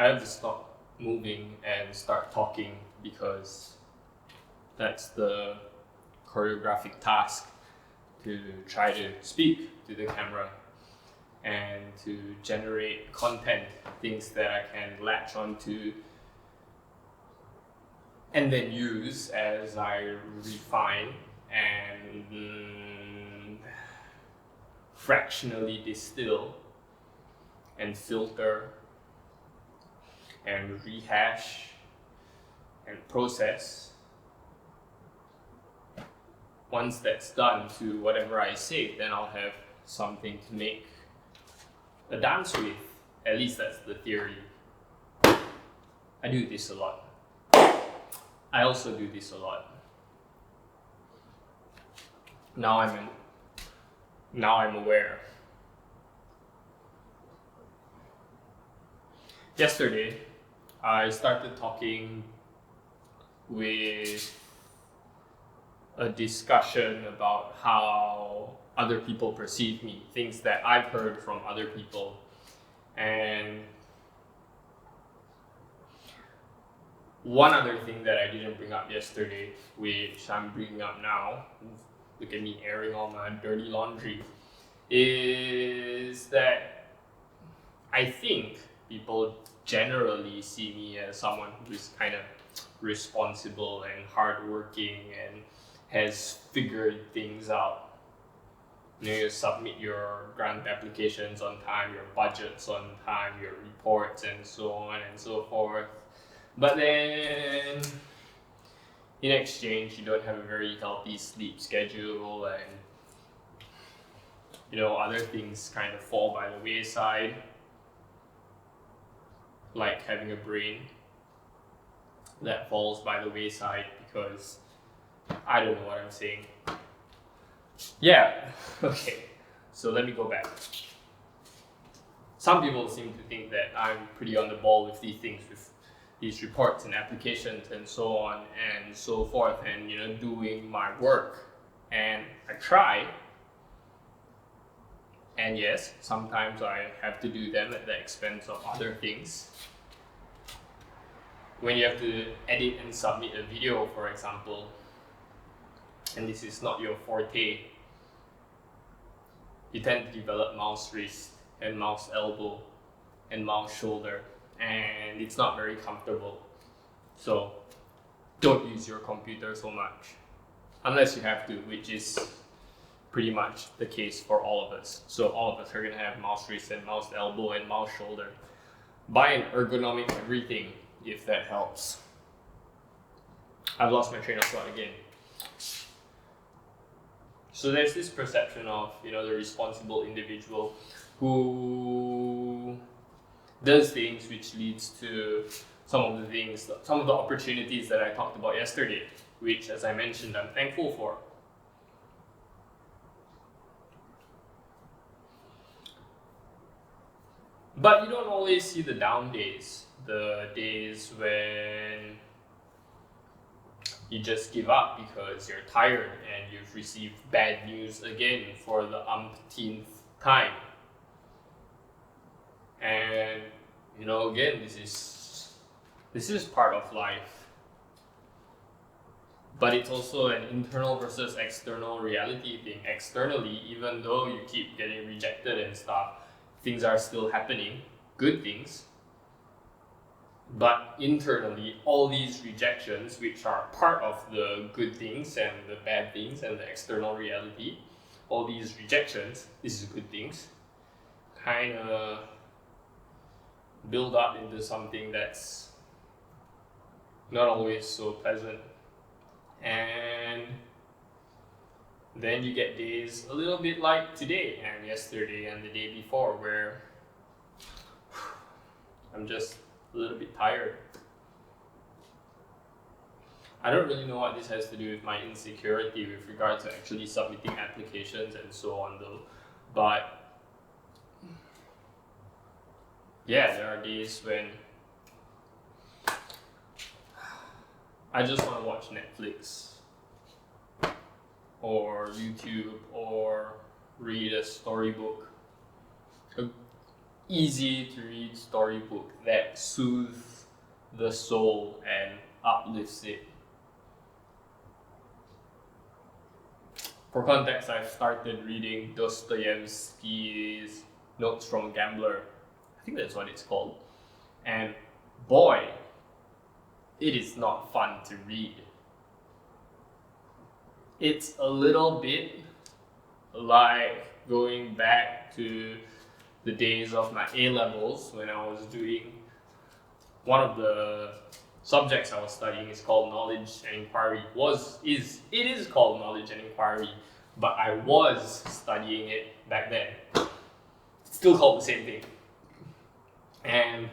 I have to stop moving and start talking because that's the choreographic task, to try to speak to the camera and to generate content, things that I can latch onto and then use as I refine and fractionally distill and filter and rehash and process. Once that's done to whatever I say, then I'll have something to make a dance with. At least that's the theory. I do this a lot. I also do this a lot. Now I'm aware. Yesterday, I started talking with a discussion about how other people perceive me, things that I've heard from other people. And one other thing that I didn't bring up yesterday, which I'm bringing up now, look at me airing all my dirty laundry, is that I think people generally see me as someone who is kind of responsible and hardworking and has figured things out. You submit your grant applications on time, your budgets on time, your reports, and so on and so forth. But then, in exchange, you don't have a very healthy sleep schedule, and other things kind of fall by the wayside, like having a brain that falls by the wayside because I don't know what I'm saying. Yeah, okay, so let me go back. Some people seem to think that I'm pretty on the ball with these things, with these reports and applications and so on and so forth, and doing my work. And I try. And yes, sometimes I have to do them at the expense of other things. When you have to edit and submit a video, for example, and this is not your forte, you tend to develop mouse wrist and mouse elbow and mouse shoulder, and it's not very comfortable. So don't use your computer so much, unless you have to, which is pretty much the case for all of us. So all of us are gonna have mouse wrist and mouse elbow and mouse shoulder. Buy an ergonomic everything, if that helps. I've lost my train of thought again. So there's this perception of, the responsible individual who does things which leads to some of the opportunities that I talked about yesterday, which, as I mentioned, I'm thankful for. But you don't always see the down days, the days when you just give up because you're tired and you've received bad news again for the umpteenth time. And again, this is part of life. But it's also an internal versus external reality thing. Externally, even though you keep getting rejected and stuff, things are still happening, good things. But internally, all these rejections, which are part of the good things and the bad things and the external reality, all these rejections, this is good things, kind of build up into something that's not always so pleasant. And then you get days a little bit like today and yesterday and the day before, where I'm just a little bit tired. I don't really know what this has to do with my insecurity with regard to actually submitting applications and so on though. But yeah, there are days when I just want to watch Netflix or YouTube or read a storybook. easy to read storybook that soothes the soul and uplifts it. For context, I've started reading Dostoyevsky's Notes from a Gambler. I think that's what it's called. And boy, it is not fun to read. It's a little bit like going back to the days of my A-levels when I was doing one of the subjects I was studying is called Knowledge and Inquiry. It is called Knowledge and Inquiry, but I was studying it back then. It's still called the same thing. And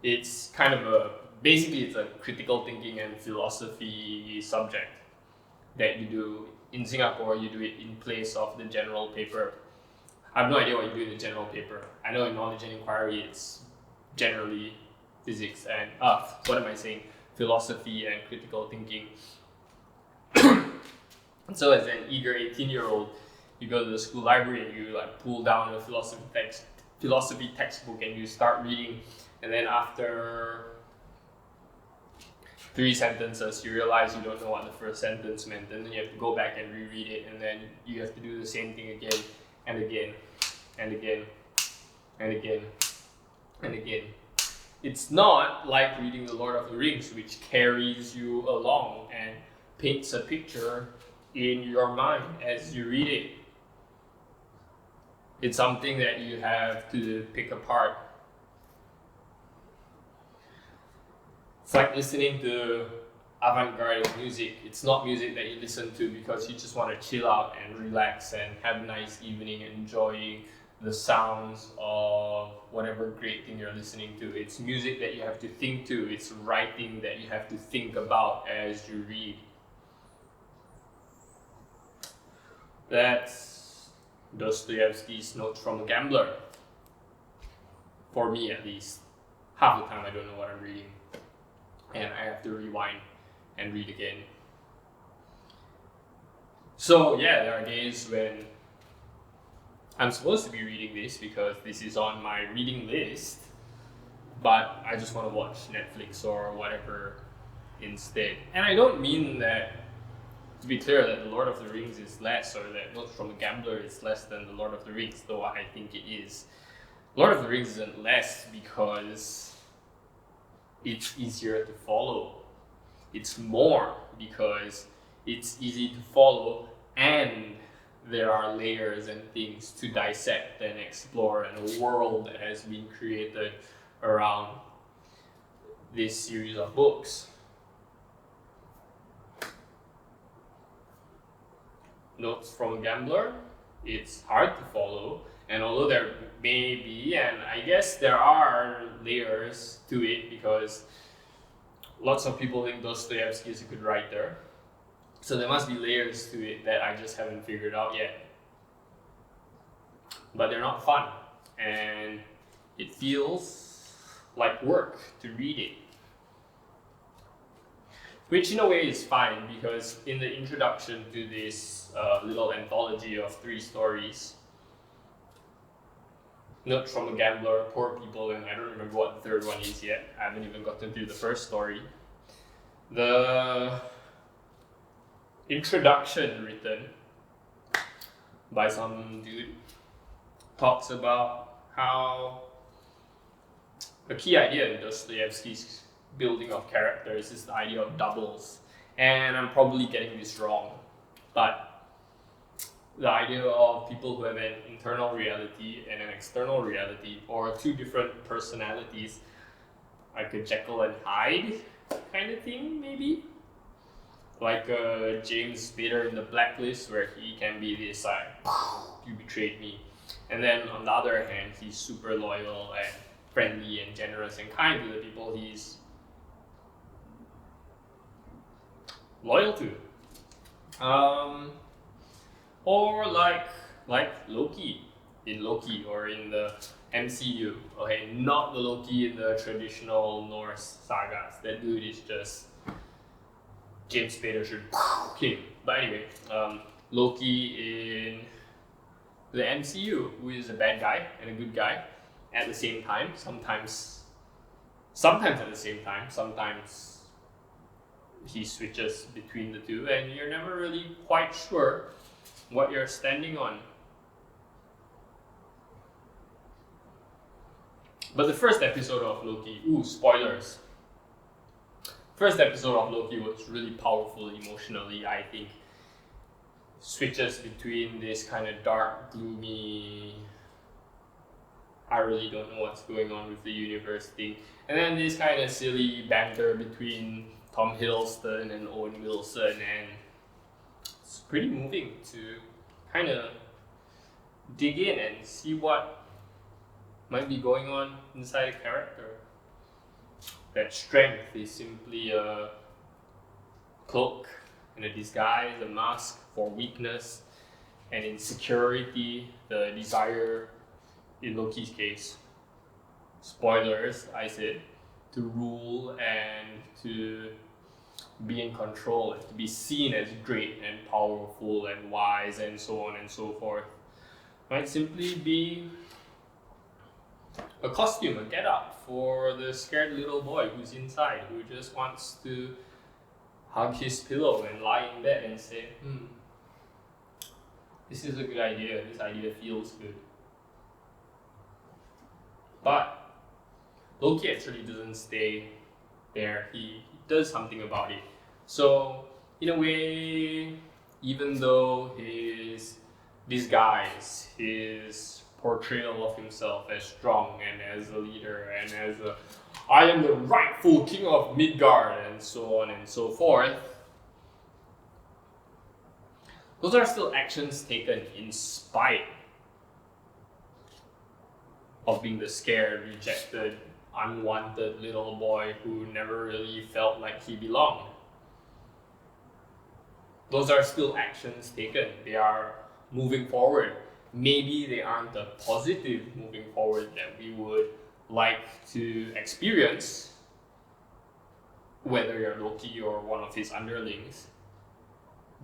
it's kind of basically it's a critical thinking and philosophy subject that you do in Singapore. You do it in place of the general paper. I have no idea what you do in the general paper. I know in Knowledge and Inquiry it's generally physics and philosophy and critical thinking. And so as an eager 18-year-old, you go to the school library and you like pull down a philosophy textbook and you start reading, and then after 3 sentences you realize you don't know what the first sentence meant, and then you have to go back and reread it, and then you have to do the same thing again and again and again and again and again. It's not like reading The Lord of the Rings, which carries you along and paints a picture in your mind as you read it. It's something that you have to pick apart. It's like listening to avant-garde music. It's not music that you listen to because you just want to chill out and relax and have a nice evening enjoying the sounds of whatever great thing you're listening to. It's music that you have to think to. It's writing that you have to think about as you read. That's Dostoyevsky's Notes from a Gambler. For me, at least. Half the time I don't know what I'm reading, and I have to rewind and read again. So yeah, there are days when I'm supposed to be reading this because this is on my reading list, but I just want to watch Netflix or whatever instead. And I don't mean that, to be clear, that The Lord of the Rings is less, or that Notes from a Gambler is less than The Lord of the Rings, though I think it is. Lord of the Rings isn't less because it's easier to follow. It's more because it's easy to follow and there are layers and things to dissect and explore, and a world that has been created around this series of books. Notes from a Gambler, it's hard to follow, and although there may be, and I guess there are layers to it because lots of people think Dostoyevsky is a good writer, so there must be layers to it that I just haven't figured out yet. But they're not fun, and it feels like work to read it. Which in a way is fine, because in the introduction to this little anthology of 3 stories, Notes from a Gambler, Poor People, and I don't remember what the third one is yet. I haven't even gotten through the first story. The introduction written by some dude talks about how a key idea in Dostoyevsky's building of characters is the idea of doubles. And I'm probably getting this wrong, but the idea of people who have an internal reality and an external reality, or 2 different personalities, like a Jekyll and Hyde kind of thing, maybe? Like James Spader in The Blacklist, where he can be this like, you betrayed me. And then on the other hand, he's super loyal and friendly and generous and kind to the people he's loyal to. Or like Loki in Loki, or in the MCU. Okay, not the Loki in the traditional Norse sagas. That dude is just James Spader should kill him. But anyway, Loki in the MCU, who is a bad guy and a good guy, at the same time, sometimes at the same time, sometimes he switches between the two, and you're never really quite sure what you're standing on. But the first episode of Loki, spoilers. First episode of Loki was really powerful emotionally, I think. Switches between this kind of dark, gloomy, I really don't know what's going on with the universe thing, and then this kind of silly banter between Tom Hiddleston and Owen Wilson, and it's pretty moving to kind of dig in and see what might be going on inside a character. That strength is simply a cloak and a disguise, a mask for weakness and insecurity, the desire, in Loki's case, spoilers, I said, to rule and to be in control and to be seen as great and powerful and wise and so on and so forth, might simply be a costume, a get-up for the scared little boy who's inside, who just wants to hug his pillow and lie in bed and say, this is a good idea, this idea feels good. But Loki actually doesn't stay there, he does something about it. So, in a way, even though his disguise, his portrayal of himself as strong and as a leader and as I am the rightful king of Midgard and so on and so forth, those are still actions taken in spite of being the scared, rejected, unwanted little boy who never really felt like he belonged. Those are still actions taken. They are moving forward. Maybe they aren't the positive moving forward that we would like to experience, whether you're Loki or one of his underlings.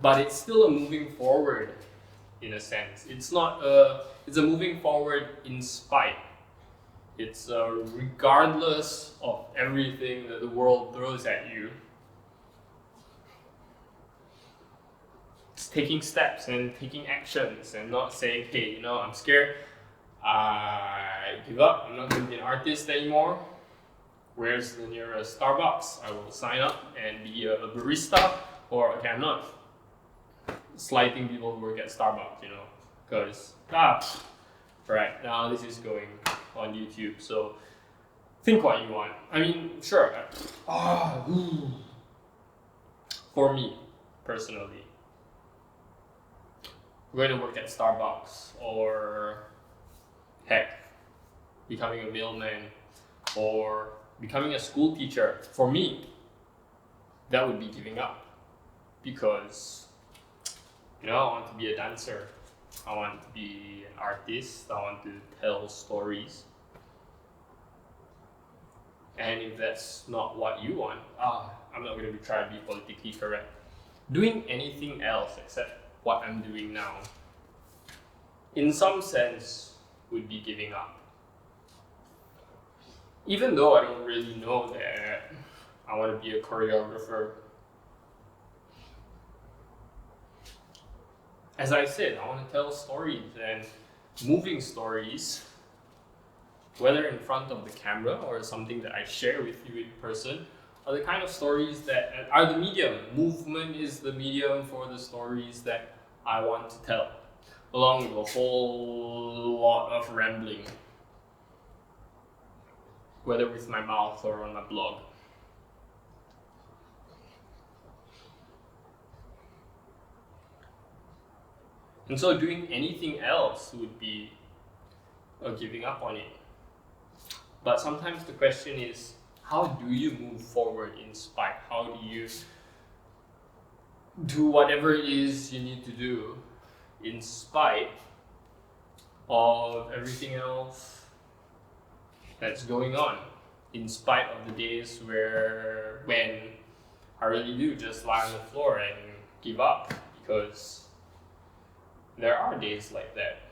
But it's still a moving forward in a sense. It's a moving forward in spite. It's regardless of everything that the world throws at you. It's taking steps and taking actions and not saying, hey, I'm scared. I give up. I'm not going to be an artist anymore. Where's the nearest Starbucks? I will sign up and be a barista. Or, okay, I'm not slighting people who work at Starbucks, because, right, now this is going on YouTube, so think what you want. I mean, sure. For me, personally, going to work at Starbucks, or heck, becoming a mailman, or becoming a school teacher, for me, that would be giving up. Because, I want to be a dancer. I want to be an artist. I want to tell stories. And if that's not what you want, I'm not going to try to be politically correct. Doing anything else except what I'm doing now, in some sense, would be giving up. Even though I don't really know that I want to be a choreographer. As I said, I want to tell stories, and moving stories, whether in front of the camera or something that I share with you in person, are the kind of stories that are the medium. Movement is the medium for the stories that I want to tell, along with a whole lot of rambling, whether with my mouth or on my blog. And so doing anything else would be giving up on it. But sometimes the question is, how do you move forward in spite? How do you do whatever it is you need to do in spite of everything else that's going on? In spite of the days when I really do just lie on the floor and give up, because there are days like that.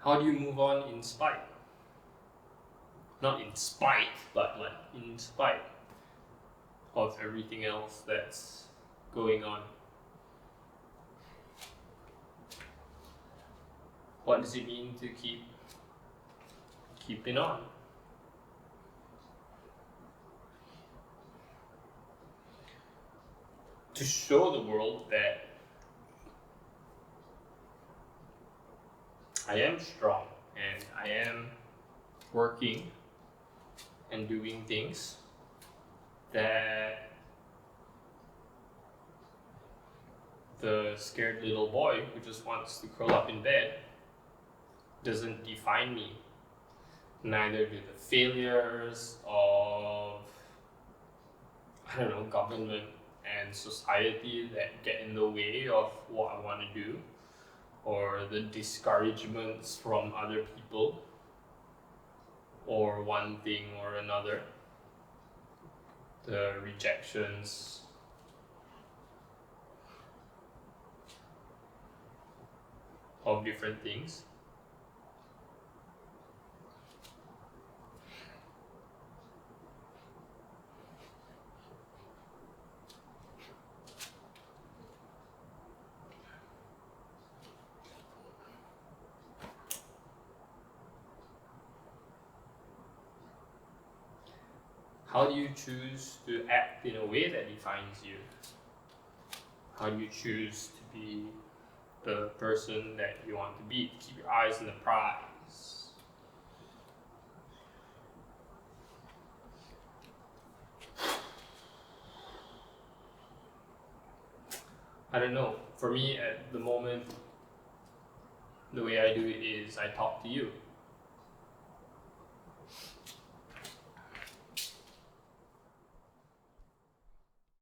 How do you move on in spite? Not in spite, but like in spite of everything else that's going on. What does it mean to keeping on? To show the world that I am strong and I am working and doing things that the scared little boy who just wants to curl up in bed doesn't define me. Neither do the failures of, government and society that get in the way of what I want to do, or the discouragements from other people, or one thing or another, the rejections of different things. How do you choose to act in a way that defines you? How do you choose to be the person that you want to be? Keep your eyes on the prize. I don't know. For me, at the moment, the way I do it is I talk to you.